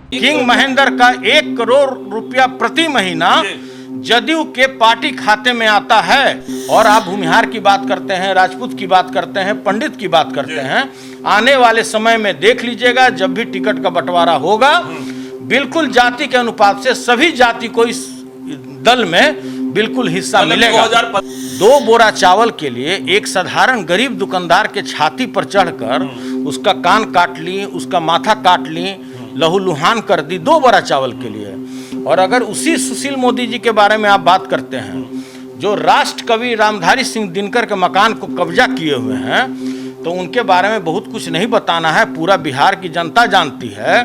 King Mahendra का 1 करोड़ रुपया प्रति महीना जदयू के पार्टी खाते में आता है। और आप भूमिहार की बात करते हैं, राजपूत की बात करते हैं, पंडित की बात करते हैं। आने वाले समय में देख लीजिएगा, जब भी टिकट का बंटवारा होगा, बिल्कुल जाति के अनुपात से सभी जाति को इस दल में बिल्कुल हिस्सा मिलेगा। 2 बोरा चावल के लिए एक साधारण गरीब दुकानदार के छाती पर चढ़कर उसका कान काट ली, उसका माथा काट ली, लहूलुहान कर दी 2 बोरा चावल के लिए। और अगर उसी सुशील मोदी जी के बारे में आप बात करते हैं, जो राष्ट्र कवि रामधारी सिंह दिनकर के मकान को कब्जा किए हुए हैं, तो उनके बारे में बहुत कुछ नहीं बताना है, पूरा बिहार की जनता जानती है।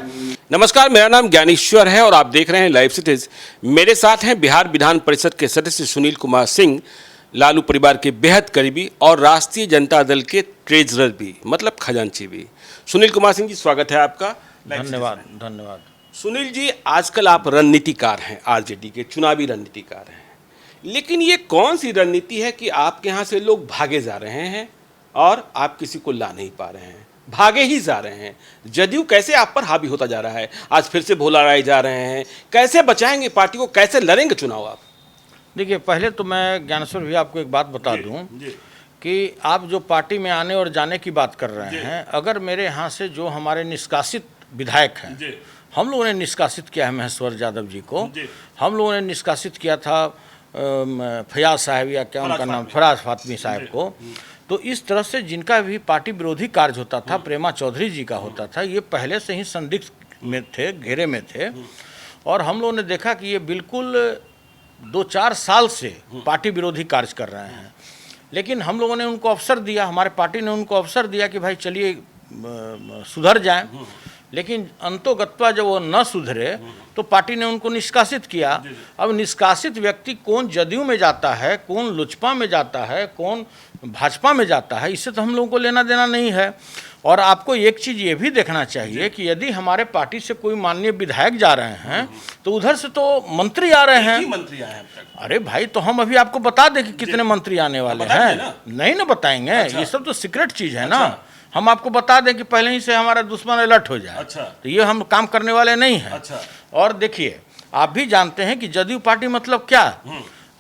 नमस्कार, मेरा नाम ज्ञानेश्वर है और आप देख रहे हैं लाइव सिटीज। मेरे साथ हैं बिहार विधान परिषद के सदस्य सुनील कुमार सिंह, लालू परिवार के बेहद करीबी और राष्ट्रीय जनता दल के ट्रेजरर भी, मतलब खजांची भी। सुनील कुमार सिंह जी, स्वागत है आपका। धन्यवाद धन्यवाद। सुनील जी, आजकल आप रणनीतिकार हैं, आरजेडी के चुनावी रणनीतिकार हैं, लेकिन ये कौन सी रणनीति है कि आपके यहाँ से लोग भागे जा रहे हैं और आप किसी को ला नहीं पा रहे हैं, भागे ही जा रहे हैं? जदयू कैसे आप पर हावी होता जा रहा है, आज फिर से भोला राय जा रहे हैं, कैसे बचाएंगे पार्टी को, कैसे लड़ेंगे चुनाव आप? देखिए, पहले तो मैं ज्ञानेश्वर भी आपको एक बात बता दूं कि आप जो पार्टी में आने और जाने की बात कर रहे हैं, अगर मेरे यहाँ से जो हमारे निष्कासित विधायक हैं, हम लोगों ने निष्कासित किया है महेश्वर यादव जी को, हम लोगों ने निष्कासित किया था फयाज साहब या क्या उनका नाम, फराज फातमी साहब को। तो इस तरह से जिनका भी पार्टी विरोधी कार्य होता था, प्रेमा चौधरी जी का होता था, ये पहले से ही संदिग्ध में थे, घेरे में थे। और हम लोगों ने देखा कि ये बिल्कुल 2-4 साल से पार्टी विरोधी कार्य कर रहे हैं। लेकिन हम लोगों ने उनको अवसर दिया, हमारे पार्टी ने उनको अवसर दिया कि भाई चलिए सुधर जाएं। लेकिन अंतोगत्वा जब वो न सुधरे तो पार्टी ने उनको निष्कासित किया। अब निष्कासित व्यक्ति कौन जदयू में जाता है, कौन लोजपा में जाता है, कौन भाजपा में जाता है, इससे तो हम लोगों को लेना देना नहीं है। और आपको एक चीज़ ये भी देखना चाहिए कि यदि हमारे पार्टी से कोई माननीय विधायक जा रहे हैं तो उधर से तो मंत्री आ रहे हैं। मंत्री आए हैं? अरे भाई, तो हम अभी आपको बता दें कि कितने मंत्री आने वाले हैं। नहीं ना बताएंगे। अच्छा। ये सब तो सीक्रेट चीज़ है। अच्छा। ना हम आपको बता दें कि पहले ही से हमारा दुश्मन अलर्ट हो जाए। अच्छा। तो ये हम काम करने वाले नहीं हैं। अच्छा। और देखिए, आप भी जानते हैं कि जदयू पार्टी मतलब क्या।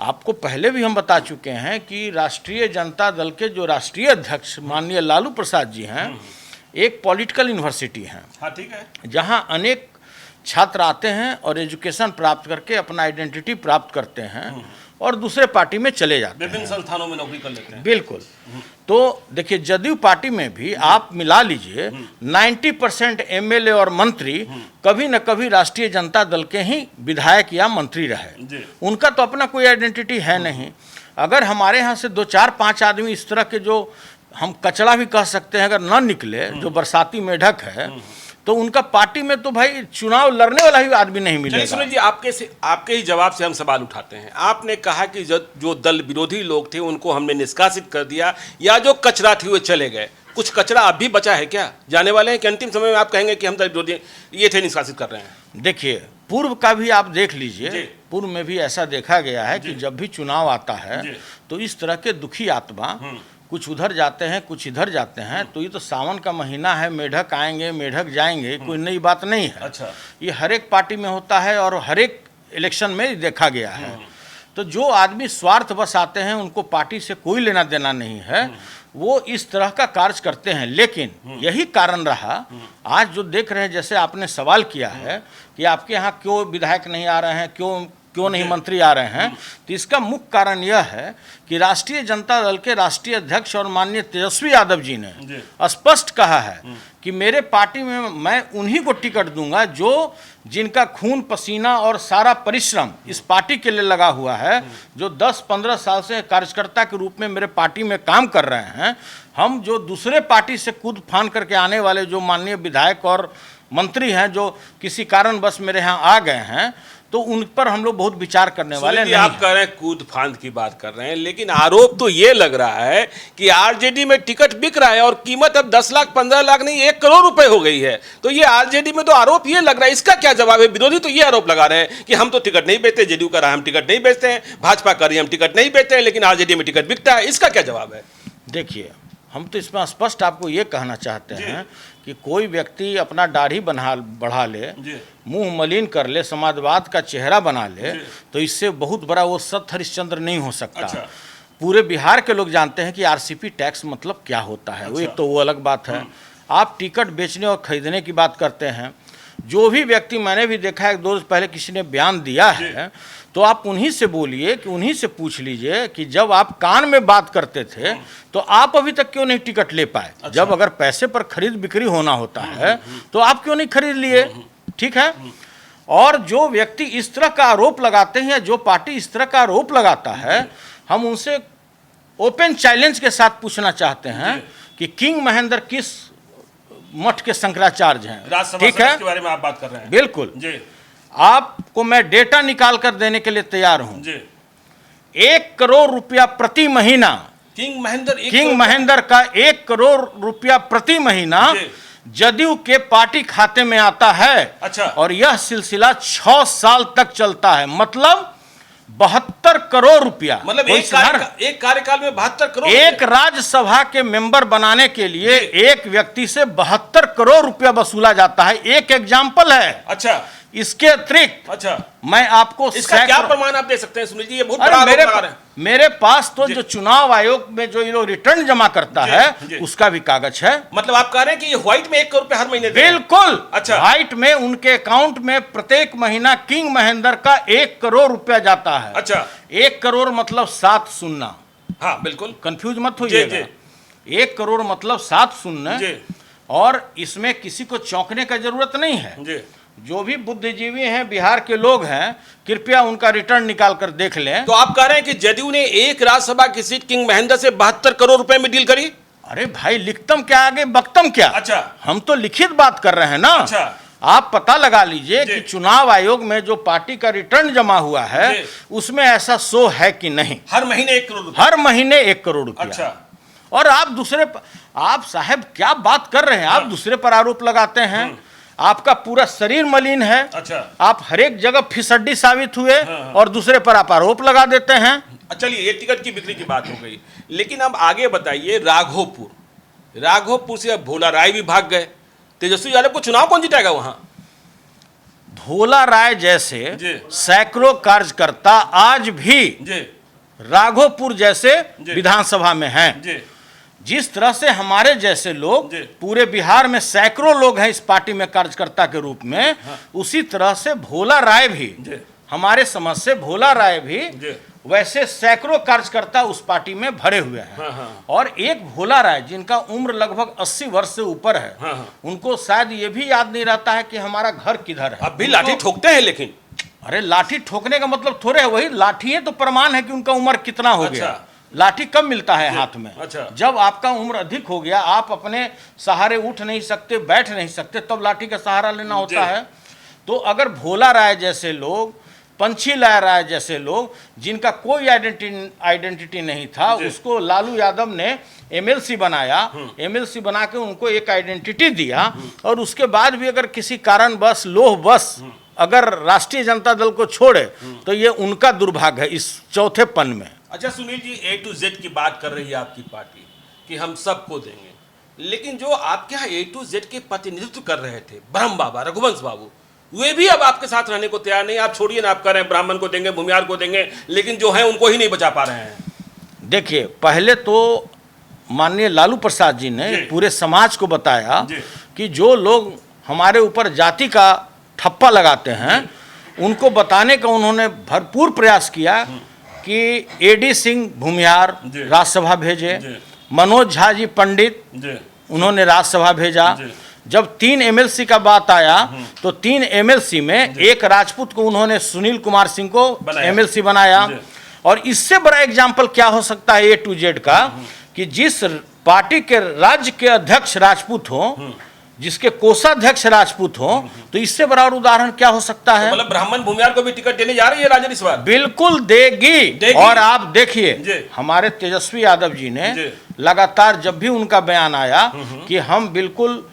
आपको पहले भी हम बता चुके हैं कि राष्ट्रीय जनता दल के जो राष्ट्रीय अध्यक्ष माननीय लालू प्रसाद जी हैं, एक पॉलिटिकल यूनिवर्सिटी है। हाँ, ठीक है। जहां अनेक छात्र आते हैं और एजुकेशन प्राप्त करके अपना आइडेंटिटी प्राप्त करते हैं और दूसरे पार्टी में चले जाते हैं, विभिन्न संस्थानों में नौकरी कर लेते हैं। बिल्कुल। तो देखिए, जदयू पार्टी में भी आप मिला लीजिए 90% एमएलए और मंत्री कभी न कभी राष्ट्रीय जनता दल के ही विधायक या मंत्री रहे। उनका तो अपना कोई आइडेंटिटी है नहीं। अगर हमारे यहाँ से 2-4-5 आदमी इस तरह के, जो हम कचड़ा भी कह सकते हैं, अगर न निकले, जो बरसाती मेढक है, तो उनका पार्टी में तो भाई चुनाव लड़ने वाला ही आदमी नहीं मिलेगा। सुनील जी, आपके ही जवाब से हम सवाल उठाते हैं। आपने कहा कि जो दल विरोधी लोग थे उनको हमने निष्कासित कर दिया, या जो कचरा थे वो चले गए। कुछ कचरा अब भी बचा है क्या? जाने वाले हैं कि अंतिम समय में आप कहेंगे कि हम दल विरोधी ये थे, निष्कासित कर रहे हैं? देखिए, पूर्व का भी आप देख लीजिए, पूर्व में भी ऐसा देखा गया है कि जब भी चुनाव आता है तो इस तरह के दुखी आत्मा कुछ उधर जाते हैं, कुछ इधर जाते हैं। तो ये तो सावन का महीना है, मेढक आएंगे मेढक जाएंगे, कोई नई बात नहीं है। अच्छा। ये हर एक पार्टी में होता है और हर एक इलेक्शन में देखा गया है। तो जो आदमी स्वार्थ बस आते हैं, उनको पार्टी से कोई लेना देना नहीं है, वो इस तरह का कार्य करते हैं। लेकिन यही कारण रहा, आज जो देख रहे हैं, जैसे आपने सवाल किया है कि आपके यहाँ क्यों विधायक नहीं आ रहे हैं, क्यों नहीं मंत्री आ रहे हैं, तो इसका मुख्य कारण यह है कि राष्ट्रीय जनता दल के राष्ट्रीय अध्यक्ष और माननीय तेजस्वी यादव जी ने स्पष्ट कहा है कि मेरे पार्टी में मैं उन्हीं को टिकट दूंगा जो जिनका खून पसीना और सारा परिश्रम इस पार्टी के लिए लगा हुआ है, जो 10-15 साल से कार्यकर्ता के रूप में मेरे पार्टी में काम कर रहे हैं। हम जो दूसरे पार्टी से कूद फान करके आने वाले जो माननीय विधायक और मंत्री हैं, जो किसी कारणवश मेरे यहाँ आ गए हैं, तो उन पर हम लोग बहुत विचार करने वाले नहीं। आप कह रहे हैं कूद फांद की बात कर रहे हैं, लेकिन आरोप तो ये लग रहा है कि आरजेडी में टिकट बिक रहा है और कीमत अब 10 लाख 15 लाख नहीं 1 करोड़ रुपए हो गई है। तो ये आरजेडी में तो आरोप ये लग रहा है, इसका क्या जवाब है? विरोधी तो ये आरोप लगा रहे हैं कि हम तो टिकट नहीं बेचते, जदयू का रहा है हम टिकट नहीं बेचते हैं, भाजपा कर रही है हम टिकट नहीं बेचते हैं, लेकिन आरजेडी में टिकट बिकता है। इसका क्या जवाब है? देखिए, हम तो इसमें स्पष्ट आपको ये कहना चाहते हैं कि कोई व्यक्ति अपना दाढ़ी बढ़ा ले, मुंह मलिन कर ले, समाजवाद का चेहरा बना ले, तो इससे बहुत बड़ा वो सत हरिश्चंद्र नहीं हो सकता। अच्छा। पूरे बिहार के लोग जानते हैं कि आरसीपी टैक्स मतलब क्या होता है। वो एक तो वो अलग बात है। आप टिकट बेचने और खरीदने की बात करते हैं, जो भी व्यक्ति, मैंने भी देखा है 2 रोज पहले किसी ने बयान दिया है, तो आप उन्हीं से बोलिए कि उन्हीं से पूछ लीजिए कि जब आप कान में बात करते थे तो आप अभी तक क्यों नहीं टिकट ले पाए। अच्छा। जब अगर पैसे पर खरीद बिक्री होना होता है तो आप क्यों नहीं खरीद लिए। ठीक है। और जो व्यक्ति इस तरह का आरोप लगाते हैं, जो पार्टी इस तरह का आरोप लगाता है, हम उनसे ओपन चैलेंज के साथ पूछना चाहते हैं कि किंग महेंद्र किस मठ के शंकराचार्य हैं। ठीक है, के बारे में आप बात कर रहे हैं। बिल्कुल जी। आपको मैं डेटा निकाल कर देने के लिए तैयार हूं। 1 करोड़ रुपया प्रति महीना किंग महेंद्र का 1 करोड़ रुपया प्रति महीना जदयू के पार्टी खाते में आता है। अच्छा। और यह सिलसिला 6 साल तक चलता है। मतलब 72 करोड़ रुपया। मतलब एक कार्यकाल में 72 करोड़। एक राज्यसभा के मेंबर बनाने के लिए एक व्यक्ति से 72 करोड़ रुपया वसूला जाता है। एक एग्जाम्पल है। अच्छा। इसके अतिरिक्त अच्छा, मैं आपको इसका क्या प्रमाण आप दे सकते हैं सुनील जी? ये बहुत बड़ा आरोप लगा रहे हैं। मेरे पास तो जो चुनाव आयोग में जो ये लोग रिटर्न जमा करता है उसका भी कागज है। मतलब आप कह रहे हैं कि ये व्हाइट में 1 करोड़ रुपए हर महीने बिल्कुल। अच्छा। व्हाइट में उनके अकाउंट में प्रत्येक महीना किंग महेंद्र का 1 करोड़ रुपया जाता है। अच्छा। 1 करोड़ मतलब 7 शून्य। हाँ बिल्कुल, कंफ्यूज मत होइएगा। 1 करोड़ मतलब 7 शून्य। और इसमें किसी को चौंकने का जरूरत नहीं है। जो भी बुद्धिजीवी हैं, बिहार के लोग हैं, कृपया उनका रिटर्न निकाल कर देख लें। तो आप कह रहे हैं कि जदयू ने एक राज्यसभा की सीट किंग महेंद्र से 72 करोड़ रुपए में डील करी? अरे भाई, लिखतम क्या आगे बकतम क्या। अच्छा। हम तो लिखित बात कर रहे हैं ना। अच्छा। आप पता लगा लीजिए कि चुनाव आयोग में जो पार्टी का रिटर्न जमा हुआ है उसमें ऐसा शो है कि नहीं। हर महीने 1 करोड़ रुपया। हर महीने 1 करोड़ रुपया। अच्छा। और आप साहब क्या बात कर रहे हैं। आप दूसरे पर आरोप लगाते हैं। आपका पूरा शरीर मलिन है। अच्छा। आप हर एक जगह फिसड्डी साबित हुए। और दूसरे पर आप आरोप लगा देते हैं। चलिए, ये टिकट की बिक्री की बात हो गई, लेकिन अब आगे बताइए। राघोपुर से अब भोला राय भी भाग गए। तेजस्वी यादव को चुनाव कौन जिताएगा वहां? भोला राय जैसे सैकड़ों कार्यकर्ता आज भी राघोपुर जैसे विधानसभा में हैं। जिस तरह से हमारे जैसे लोग पूरे बिहार में सैकड़ों लोग हैं इस पार्टी में कार्यकर्ता के रूप में, उसी तरह से भोला राय भी, हमारे समझ से भोला राय भी वैसे सैकड़ों कार्यकर्ता उस पार्टी में भरे हुए हैं। और एक भोला राय जिनका उम्र लगभग 80 वर्ष से ऊपर है, उनको शायद ये भी याद नहीं रहता है कि हमारा घर किधर है। अब भी लाठी ठोकते हैं। लेकिन अरे, लाठी ठोकने का मतलब थोड़े है, वही लाठी है तो प्रमाण है कि उनका उम्र कितना हो गया। लाठी कब मिलता है हाथ में? अच्छा। जब आपका उम्र अधिक हो गया, आप अपने सहारे उठ नहीं सकते, बैठ नहीं सकते, तब लाठी का सहारा लेना होता है। तो अगर भोला राय जैसे लोग, पंछी लाल राय जैसे लोग, जिनका कोई आइडेंटिटी नहीं था, उसको लालू यादव ने एमएलसी बनाया, एमएलसी बना के उनको एक आइडेंटिटी दिया, और उसके बाद भी अगर किसी कारणवश, लोहवश अगर राष्ट्रीय जनता दल को छोड़े तो ये उनका दुर्भाग्य है इस चौथे पन में। अच्छा Sunil ji, A to Z की बात कर रही है आपकी पार्टी कि हम सबको देंगे, लेकिन जो आपके यहाँ A to Z के प्रतिनिधित्व कर रहे थे ब्रह्म बाबा, रघुवंश बाबू, वे भी अब आपके साथ रहने को तैयार नहीं। आप छोड़िए ना, आप कह रहे हैं ब्राह्मण को देंगे, भूमिहार को देंगे, लेकिन जो है उनको ही नहीं बचा पा रहे हैं। देखिए, पहले तो माननीय लालू प्रसाद जी ने पूरे समाज को बताया कि जो लोग हमारे ऊपर जाति का ठप्पा लगाते हैं उनको बताने का उन्होंने भरपूर प्रयास किया कि एडी सिंह भूमिहार राज्यसभा भेजे, मनोज झा जी पंडित उन्होंने राज्यसभा भेजा। जब 3 एमएलसी का बात आया तो 3 एमएलसी में एक राजपूत को उन्होंने सुनील कुमार सिंह को एमएलसी बनाया। और इससे बड़ा एग्जाम्पल क्या हो सकता है A to Z का, कि जिस पार्टी के राज्य के अध्यक्ष राजपूत हो, जिसके कोषाध्यक्ष राजपूत हो, तो इससे बड़ा उदाहरण क्या हो सकता है? तो मतलब ब्राह्मण भूमिहार को भी टिकट देने जा रही है राजन इस बार? बिल्कुल देगी। और आप देखिए, हमारे तेजस्वी यादव जी ने लगातार, जब भी उनका बयान आया कि हम बिल्कुल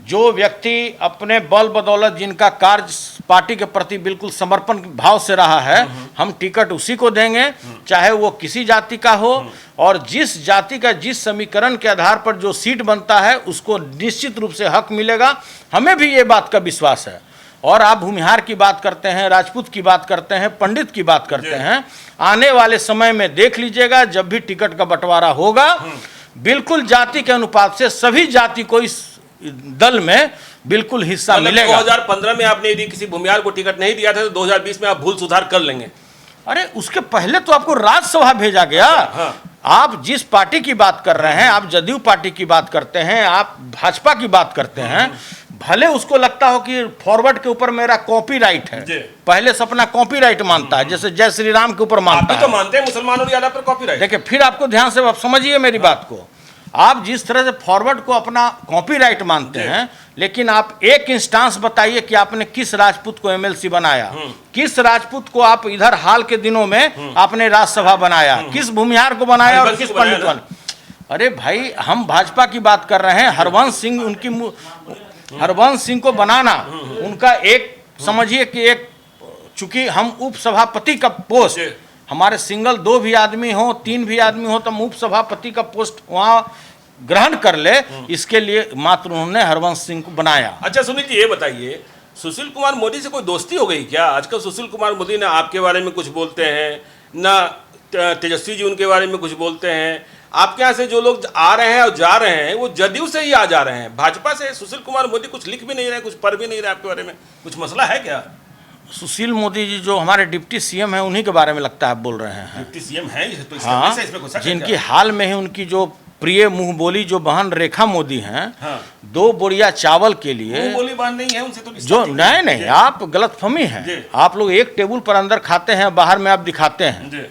जो व्यक्ति अपने बल बदौलत जिनका कार्य पार्टी के प्रति बिल्कुल समर्पण भाव से रहा है, हम टिकट उसी को देंगे, चाहे वो किसी जाति का हो, और जिस जाति का जिस समीकरण के आधार पर जो सीट बनता है उसको निश्चित रूप से हक मिलेगा। हमें भी ये बात का विश्वास है। और आप भूमिहार की बात करते हैं, राजपूत की बात करते हैं, पंडित की बात करते हैं, आने वाले समय में देख लीजिएगा जब भी टिकट का बंटवारा होगा, बिल्कुल जाति के अनुपात से सभी जाति को इस दल में बिल्कुल हिस्सा मिलेगा। 2015 में आपने यदि किसी भूमिहार को टिकट नहीं दिया था तो 2020 में आप भूल सुधार कर लेंगे। अरे उसके पहले तो आपको राज्यसभा भेजा गया। आप जिस पार्टी की बात कर रहे हैं, आप जदयू पार्टी की बात करते हैं, आप भाजपा की बात करते हैं, भले उसको लगता हो कि फॉरवर्ड के ऊपर मेरा कॉपीराइट है, पहले से अपना कॉपीराइट मानता है, जैसे जय श्री राम के ऊपर मानता है। तो मानते हैं मुसलमानों और यादव पर कॉपीराइट। देखिए फिर आपको ध्यान से आप समझिए मेरी बात को। आप जिस तरह से फॉरवर्ड को अपना कॉपीराइट मानते हैं, लेकिन आप एक इंस्टांस बताइए कि आपने किस राजपूत को एमएलसी बनाया, किस राजपूत को आप इधर हाल के दिनों में आपने राज्यसभा बनाया, किस भूमिहार को बनाया और किस पंडित को। अरे भाई हम भाजपा की बात कर रहे हैं। हरवंश सिंह को बनाना उनका एक समझिए कि एक, चूंकि हम उपसभापति का पोस्ट, हमारे सिंगल 2 भी आदमी हो 3 भी आदमी हो तो हम उपसभापति का पोस्ट वहाँ ग्रहण कर ले, इसके लिए मात्र उन्होंने हरवंश सिंह को बनाया। अच्छा सुनील जी ये बताइए, सुशील कुमार मोदी से कोई दोस्ती हो गई क्या? आजकल सुशील कुमार मोदी ना आपके बारे में कुछ बोलते हैं, ना तेजस्वी जी उनके बारे में कुछ बोलते हैं। आपके यहाँ से जो लोग आ रहे हैं और जा रहे हैं वो जदयू से ही आ जा रहे हैं, भाजपा से सुशील कुमार मोदी कुछ लिख भी नहीं रहे, कुछ पढ़ भी नहीं रहे आपके बारे में। कुछ मसला है क्या? सुशील मोदी जी जो हमारे डिप्टी सीएम हैं उन्हीं के बारे में लगता है बोल रहे हैं। डिप्टी सीएम हैं तो हाँ, जिनकी हाल में ही उनकी जो प्रिय मुंह बोली जो बहन रेखा मोदी हैं, 2 बोरिया चावल के लिए मुंह बोली बहन नहीं है उनसे तो जो नहीं आप गलतफहमी है। आप लोग एक टेबल पर अंदर खाते हैं, बाहर में आप दिखाते हैं।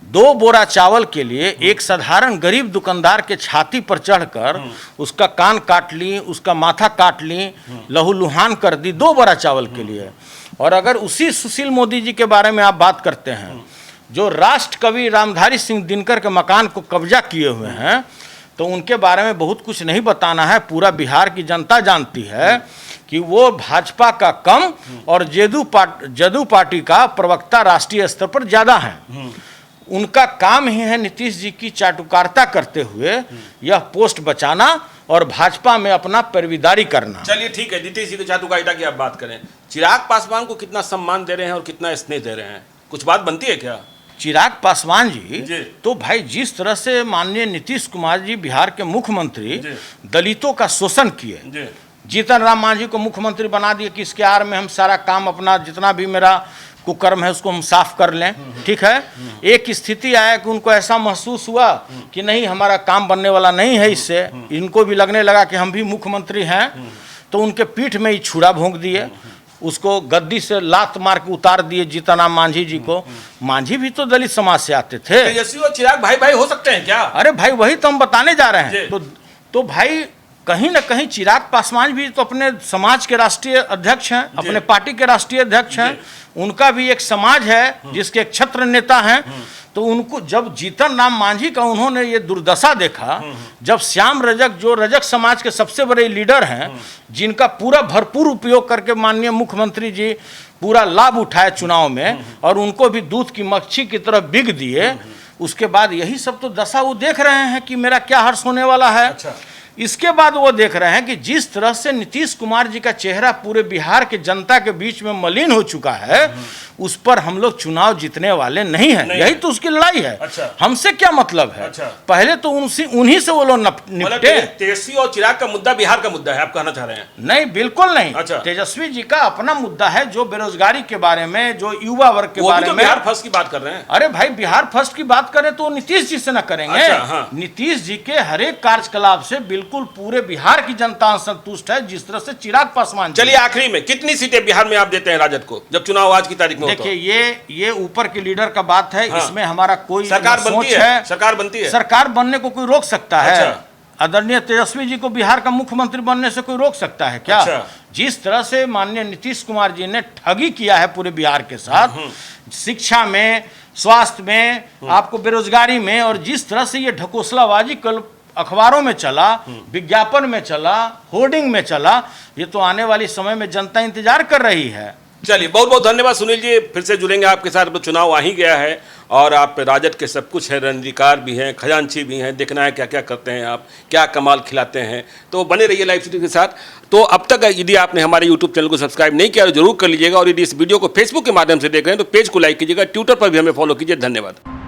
2 बोरा चावल के लिए एक साधारण गरीब दुकानदार के छाती पर चढ़कर उसका कान काट ली, उसका माथा काट ली, लहूलुहान कर दी 2 बोरा चावल के लिए। और अगर उसी सुशील मोदी जी के बारे में आप बात करते हैं जो राष्ट्र कवि रामधारी सिंह दिनकर के मकान को कब्जा किए हुए हैं, तो उनके बारे में बहुत कुछ नहीं बताना है। पूरा बिहार की जनता जानती है कि वो भाजपा का कम और जदयू पार्टी का प्रवक्ता राष्ट्रीय स्तर पर ज़्यादा हैं। उनका काम ही है नीतीश जी की चाटुकारिता करते हुए यह पोस्ट बचाना और भाजपा में अपना पैरवीदारी करना। चलिए ठीक है, नीतीश जी की चाटुकारिता की आप बात करें, चिराग पासवान को कितना सम्मान दे रहे हैं और कितना स्नेह दे रहे हैं, कुछ बात बनती है क्या? चिराग पासवान जी तो भाई जिस तरह से माननीय नीतीश कुमार जी बिहार के मुख्यमंत्री दलितों का शोषण किए, जीतन राम मांझी को मुख्यमंत्री बना दिए कि इसके आड़ में हम सारा काम अपना जितना भी मेरा कुकर्म है उसको हम साफ कर लें। ठीक है, एक स्थिति आया कि उनको ऐसा महसूस हुआ कि नहीं हमारा काम बनने वाला नहीं है इससे, इनको भी लगने लगा कि हम भी मुख्यमंत्री हैं, तो उनके पीठ में ही छुरा भोंक दिए, उसको गद्दी से लात मार के उतार दिए जीतन राम मांझी जी को। मांझी भी तो दलित समाज से आते थे। तेजस्वी और चिराग भाई भाई हो सकते हैं क्या? अरे भाई वही तो हम बताने जा रहे हैं। तो भाई कहीं ना कहीं चिराग पासवान भी तो अपने समाज के राष्ट्रीय अध्यक्ष हैं, अपने पार्टी के राष्ट्रीय अध्यक्ष हैं, उनका भी एक समाज है जिसके एक छत्र नेता हैं। तो उनको जब जीतन राम मांझी का उन्होंने ये दुर्दशा देखा, जब श्याम रजक जो रजक समाज के सबसे बड़े लीडर हैं, जिनका पूरा भरपूर उपयोग करके माननीय मुख्यमंत्री जी पूरा लाभ उठाए चुनाव में और उनको भी दूध की मक्खी की तरफ बिक दिए, उसके बाद यही सब तो दशा वो देख रहे हैं कि मेरा क्या हर्ष होने वाला है। अच्छा। इसके बाद वो देख रहे हैं कि जिस तरह से नीतीश कुमार जी का चेहरा पूरे बिहार के जनता के बीच में मलिन हो चुका है, उस पर हम लोग चुनाव जीतने वाले नहीं हैं। यही तो उसकी लड़ाई है। अच्छा। हमसे क्या मतलब है? अच्छा। पहले तो उन्हीं से वो लोग निपटे। तेजस्वी और चिराग का मुद्दा बिहार का मुद्दा है, आप कहना चाह रहे हैं? नहीं, बिल्कुल नहीं। अच्छा। तेजस्वी जी का अपना मुद्दा है, जो बेरोजगारी के बारे में, जो युवा वर्ग के बारे में। बिहार फर्स्ट की बात कर रहे हैं। अरे भाई बिहार फर्स्ट की बात करें तो नीतीश जी से न करेंगे। अच्छा, हाँ। नीतीश जी के हर एक कार्यकलाप से बिल्कुल पूरे बिहार की जनता संतुष्ट है, जिस तरह से चिराग पासवान। चलिए आखिरी में कितनी सीटें बिहार में आप देते हैं राजद को, जब चुनाव आज की तारीख में? देखिए ये ऊपर के लीडर का बात है। हाँ। इसमें हमारा कोई सरकार बनती है, सरकार बनती है, सरकार बनने को कोई रोक सकता है? अच्छा। आदरणीय तेजस्वी जी को बिहार का मुख्यमंत्री बनने से कोई रोक सकता है क्या? अच्छा। जिस तरह से माननीय नीतीश कुमार जी ने ठगी किया है पूरे बिहार के साथ, शिक्षा में, स्वास्थ्य में, आपको बेरोजगारी में, और जिस तरह से ये ढकोसलाबाजी कल अखबारों में चला, विज्ञापन में चला, होर्डिंग में चला, ये तो आने वाली समय में जनता इंतजार कर रही है। चलिए, बहुत बहुत धन्यवाद सुनील जी, फिर से जुड़ेंगे आपके साथ। तो चुनाव आ ही गया है और आप राजद के सब कुछ हैं, रणनीतिकार भी हैं, खजांची भी हैं, देखना है क्या क्या करते हैं आप, क्या कमाल खिलाते हैं। तो बने रहिए लाइव स्ट्रीम के साथ। तो अब तक यदि आपने हमारे यूट्यूब चैनल को सब्सक्राइब नहीं किया तो जरूर कर लीजिएगा, और यदि इस वीडियो को फेसबुक के माध्यम से देख रहे हैं तो पेज को लाइक कीजिएगा, ट्विटर पर भी हमें फॉलो कीजिए। धन्यवाद।